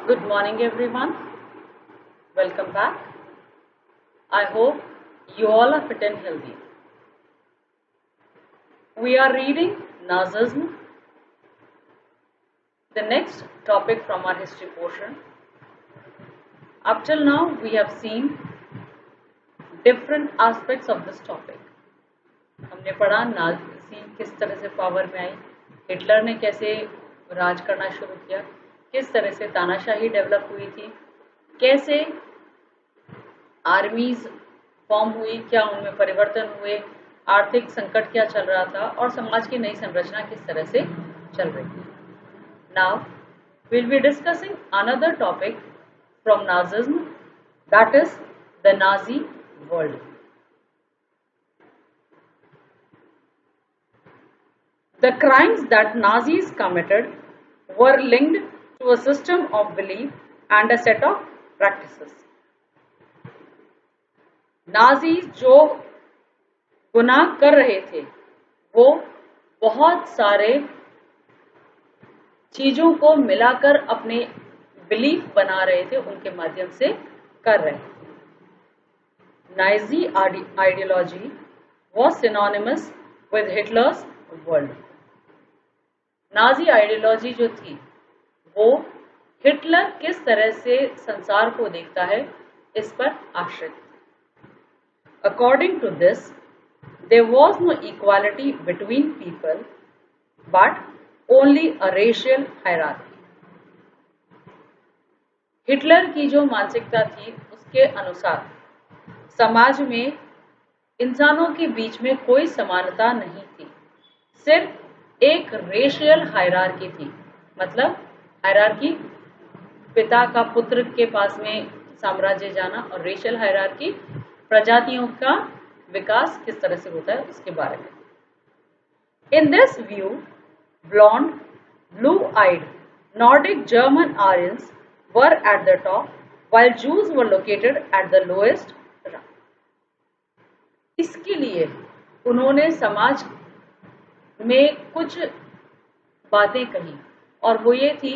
Good morning, everyone. Welcome back. I hope you all are fit and healthy. We are reading Nazism, the next topic from our history portion. Up till now, we have seen different aspects of this topic. हमने पढ़ा Nazi किस तरह से power में आई, Hitler ने कैसे राज करना शुरू किया, किस तरह से तानाशाही डेवलप हुई थी, कैसे आर्मीज फॉर्म हुई, क्या उनमें परिवर्तन हुए, आर्थिक संकट क्या चल रहा था और समाज की नई संरचना किस तरह से चल रही थी. Now will be discussing another topic from Nazism, that is the Nazi world. The crimes that Nazis committed were linked to a system of belief and a set of practices. Nazis जो गुनाह कर रहे थे वो बहुत सारे चीजों को मिलाकर अपने बिलीफ बना रहे थे, उनके माध्यम से कर रहे थे. Nazi ideology was synonymous with Hitler's world. Nazi ideology जो थी वो हिटलर किस तरह से संसार को देखता है इस पर आश्रित थी. According to this there was no equality between people but only a racial hierarchy. Hitler की जो मानसिकता थी उसके अनुसार समाज में इंसानों के बीच में कोई समानता नहीं थी, सिर्फ एक रेशियल हायरार्की थी. मतलब हायरार्की पिता का पुत्र के पास में साम्राज्य जाना, और रेशियल हायरार्की प्रजातियों का विकास किस तरह से होता है उसके बारे में. In this view blonde, blue eyed Nordic German Aryans were at the top while Jews were located at the lowest rung. इसके लिए उन्होंने समाज में कुछ बातें कही, और वो ये थी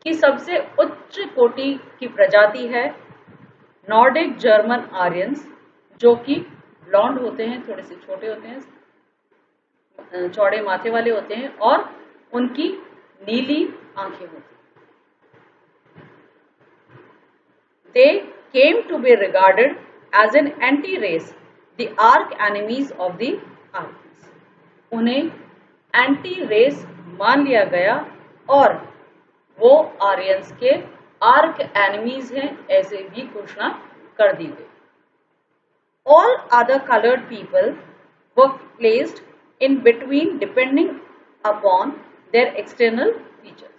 कि सबसे उच्च कोटि की प्रजाति है नॉर्डिक जर्मन आर्यंस, जो कि ब्लॉन्ड होते हैं, थोड़े से छोटे होते हैं, चौड़े माथे वाले होते हैं और उनकी नीली आंखें होती हैं. They came to be regarded as an anti race, the arch enemies of the Aryans. उन्हें एंटी रेस मान लिया गया और वो आर्यंस के आर्क एनिमीज हैं ऐसे भी घोषणा कर दी गई. All other coloured people were placed in between depending upon their external features.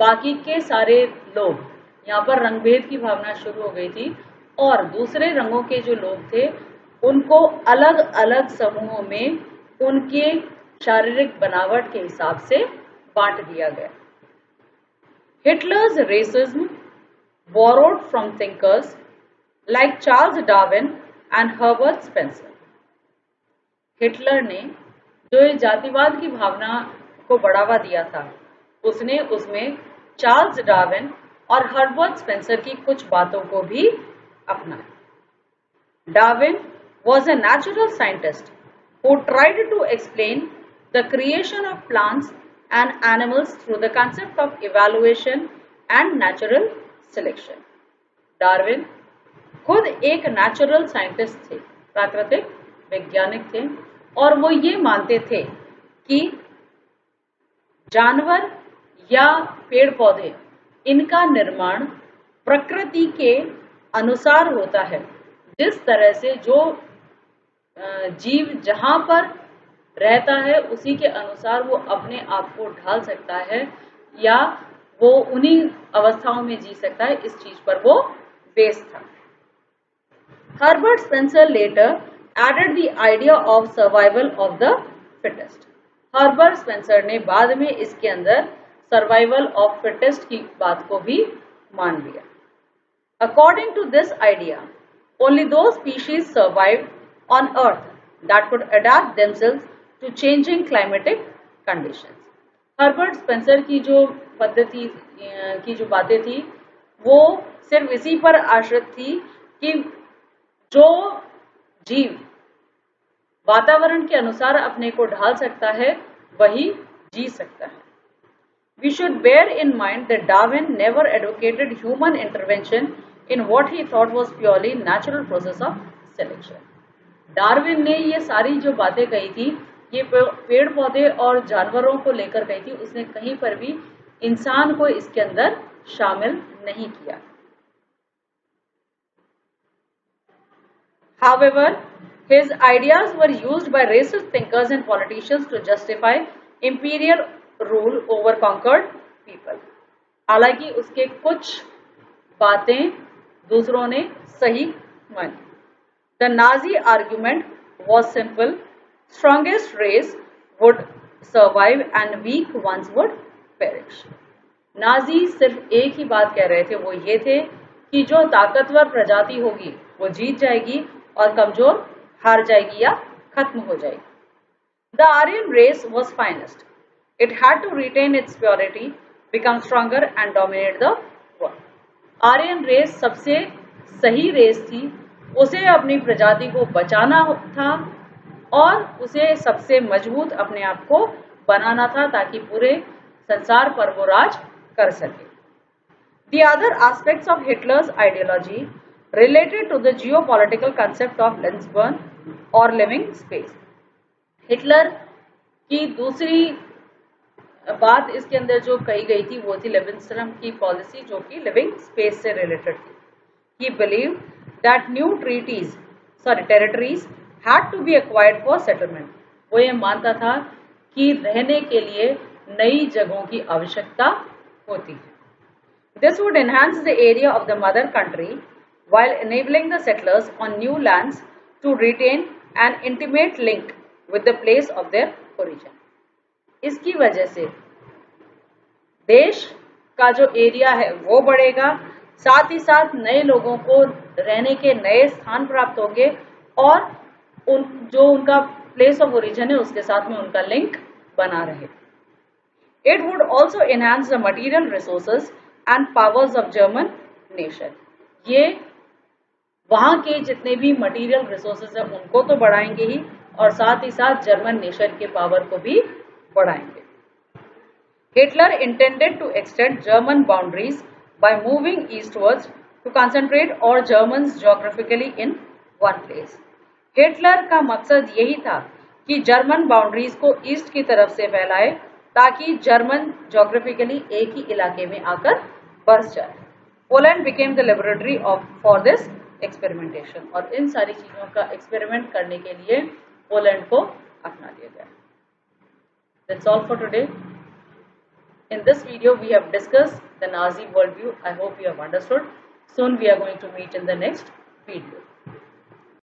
बाकी के सारे लोग, यहाँ पर रंगभेद की भावना शुरू हो गई थी और दूसरे रंगों के जो लोग थे उनको अलग अलग समूहों में उनके शारीरिक बनावट के हिसाब से बांट दिया गया. Hitler's racism borrowed from thinkers like Charles Darwin and Herbert Spencer. Hitler ने जो जातिवाद की भावना को बढ़ावा दिया था उसने उसमें चार्ल्स डार्विन और हर्बर्ट स्पेंसर की कुछ बातों को भी अपनाया. Darwin was a natural scientist who tried to explain the creation of plants and animals through the concept of evaluation and natural selection. Darwin खुद एक नेचुरल साइंटिस्ट थे, प्राकृतिक वैज्ञानिक थे, और वो ये मानते थे कि जानवर या पेड़ पौधे इनका निर्माण प्रकृति के अनुसार होता है. जिस तरह से जो जीव जहां पर रहता है उसी के अनुसार वो अपने आप को ढाल सकता है या वो उन्हीं अवस्थाओं में जी सकता है, इस चीज पर वो बेस्ड था. Herbert Spencer later added the idea of survival of the fittest. Herbert Spencer ने बाद में इसके अंदर सर्वाइवल ऑफ फिटेस्ट की बात को भी मान लिया. According to this idea only those species survived on earth that could adapt themselves to changing climatic conditions. Herbert Spencer की जो पद्धति की जो बातें थी वो सिर्फ इसी पर आश्रित थी कि जो जीव वातावरण के अनुसार अपने को ढाल सकता है वही जी सकता है. We should bear in mind that Darwin never advocated human intervention in what he thought was purely natural process of selection. Darwin ने ये सारी जो बातें कही थी ये पेड़ पौधे और जानवरों को लेकर कही थी, उसने कहीं पर भी इंसान को इसके अंदर शामिल नहीं किया. However, his ideas were used by racist thinkers and politicians to justify imperial rule over conquered people. हालांकि उसके कुछ बातें दूसरों ने सही मानी. The Nazi argument was simple: strongest race would survive and weak ones would perish. Nazi सिर्फ एक ही बात कह रहे थे, वो ये थे कि जो ताकतवर प्रजाति होगी वो जीत जाएगी और कमजोर हार जाएगी या खत्म हो जाएगी. The Aryan race was finest. It had to retain its purity, become stronger and dominate the world. Aryan race सबसे सही रेस थी, उसे अपनी प्रजाति को बचाना था और उसे सबसे मजबूत अपने आप को बनाना था ताकि पूरे संसार पर वो राज कर सके. The other aspects of Hitler's ideology related to the geopolitical concept of Lebensborn or living space. Hitler की दूसरी बात इसके अंदर जो कही गई थी वो थी लेविन्स्ट्रम की पॉलिसी, जो कि लिविंग स्पेस से रिलेटेड थी. He believed that new territories had to be acquired for settlement. वो ये मानता था कि रहने के लिए नई जगहों की आवश्यकता होती है. This would enhance the area of the mother country while enabling the settlers on new lands to retain an intimate link with the place of their origin. इसकी वजह से देश का जो एरिया है वो बढ़ेगा, साथ ही साथ नए लोगों को रहने के नए स्थान प्राप्त होंगे और जो उनका प्लेस ऑफ ओरिजिन है उसके साथ में उनका लिंक बना रहे. It would also enhance the material resources and powers of German nation. ये वहाँ के जितने भी मटीरियल रिसोर्सेज हैं उनको तो बढ़ाएंगे ही और साथ ही साथ जर्मन नेशन के पावर को भी बढ़ाएंगे. Hitler intended to extend German boundaries by moving eastwards to concentrate all Germans geographically in one place. Hitler का मकसद यही था कि जर्मन बाउंड्रीज को ईस्ट की तरफ से फैलाए ताकि जर्मन जोग्राफिकली एक ही इलाके में आकर बस जाए. Poland became the laboratory for this experimentation. और इन सारी चीजों का एक्सपेरिमेंट करने के लिए पोलैंड को अपना लिया गया. That's all for today. In this video we have discussed the Nazi worldview. I hope you have understood. Soon we are going to meet in the next video.